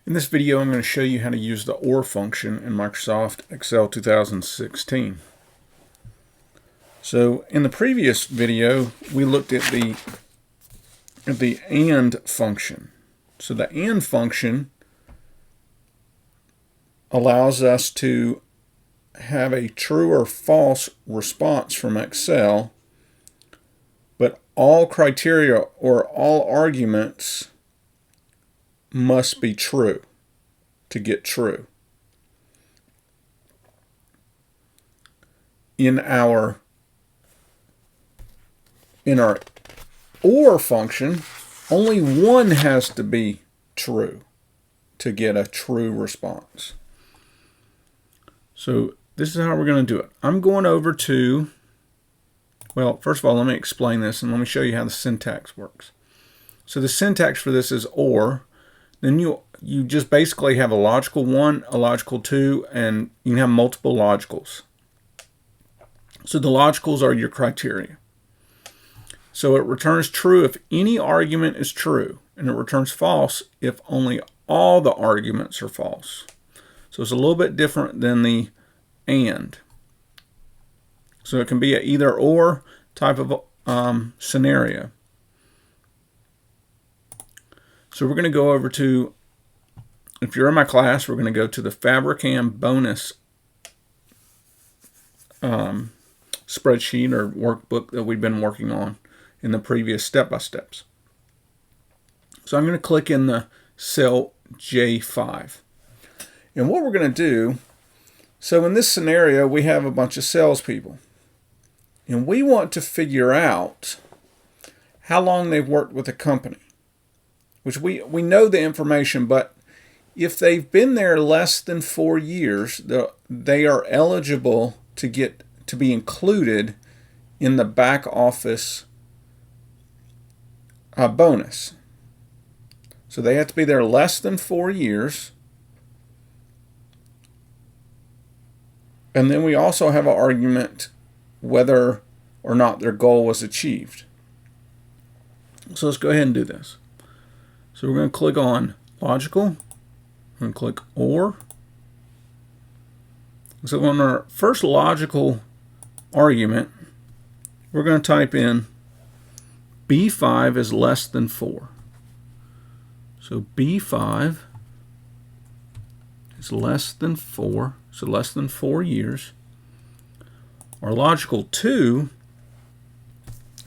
In this video, I'm going to show you how to use the OR function in Microsoft Excel 2016. So in the previous video, we looked at the AND function. So the AND function allows us to have a true or false response from Excel, but all criteria or all arguments must be true to get true. In our OR function, only one has to be true to get a true response. So this is how we're going to do it. I'm going over to, well, first of all, let me explain this and let me show you how the syntax works. So the syntax for this is OR. Then you just basically have a logical 1, a logical 2, and you can have multiple logicals. So the logicals are your criteria. So it returns true if any argument is true, and it returns false if only all the arguments are false. So it's a little bit different than the AND. So it can be an either or type of scenario. So we're going to go over to, if you're in my class, we're going to go to the Fabricam bonus spreadsheet or workbook that we've been working on in the previous step-by-steps. So I'm going to click in the cell J5. And what we're going to do, so in this scenario, we have a bunch of salespeople. And we want to figure out how long they've worked with the company. Which we know the information, but if they've been there less than 4 years, they are eligible to be included in the back office bonus. So they have to be there less than 4 years. And then we also have an argument whether or not their goal was achieved. So let's go ahead and do this. So we're going to click on logical. We're going to click OR. So on our first logical argument, we're going to type in B5 is less than 4. So B5 is less than 4, so less than 4 years. Our logical 2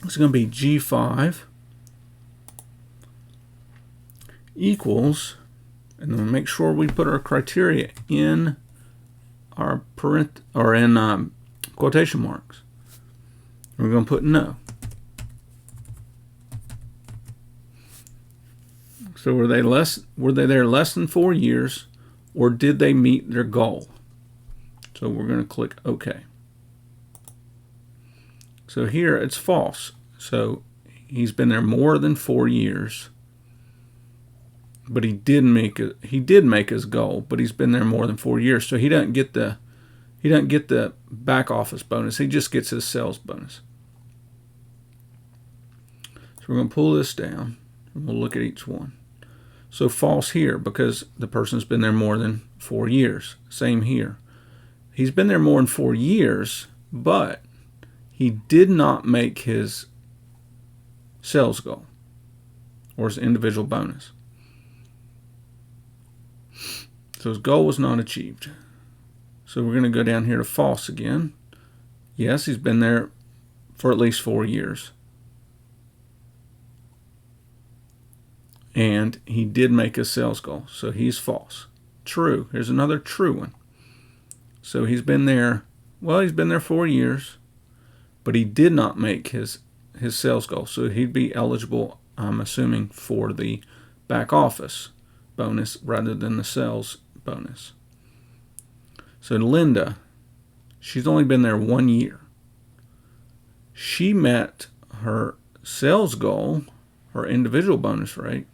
is going to be G5 equals, and then make sure we put our criteria in our quotation marks. We're going to put no. So were they there less than 4 years, or did they meet their goal? So we're going to click OK. So here it's false. So he's been there more than 4 years. But he did make his goal, but he's been there more than 4 years, so he doesn't get the back office bonus. He just gets his sales bonus. So we're going to pull this down and we'll look at each one. So false here because the person's been there more than 4 years. Same here. He's been there more than 4 years, but he did not make his sales goal or his individual bonus. So his goal was not achieved. So we're going to go down here to false again. Yes, he's been there for at least 4 years. And he did make his sales goal. So he's false. True. Here's another true one. So he's been there 4 years, but he did not make his sales goal. So he'd be eligible, I'm assuming, for the back office bonus rather than the sales bonus. So Linda, she's only been there 1 year. She met her sales goal, her individual bonus rate,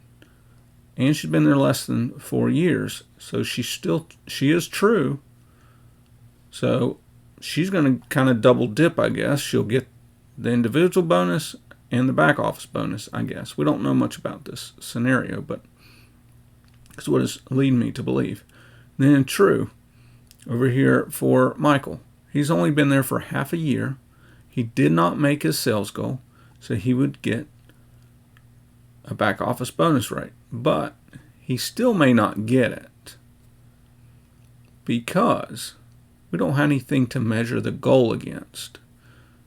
and she's been there less than 4 years. So she is true. So she's going to kind of double dip, I guess. She'll get the individual bonus and the back office bonus, I guess. We don't know much about this scenario, but That's what is leading me to believe. Then true, over here for Michael. He's only been there for half a year. He did not make his sales goal, so he would get a back office bonus rate. But he still may not get it because we don't have anything to measure the goal against.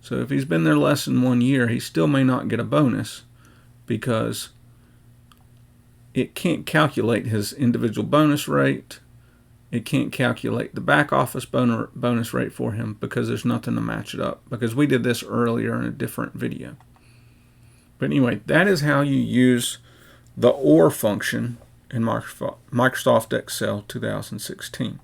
So if he's been there less than 1 year, he still may not get a bonus because it can't calculate his individual bonus rate. It can't calculate the back office bonus rate for him because there's nothing to match it up, because we did this earlier in a different video. But anyway, that is how you use the OR function in Microsoft Excel 2016.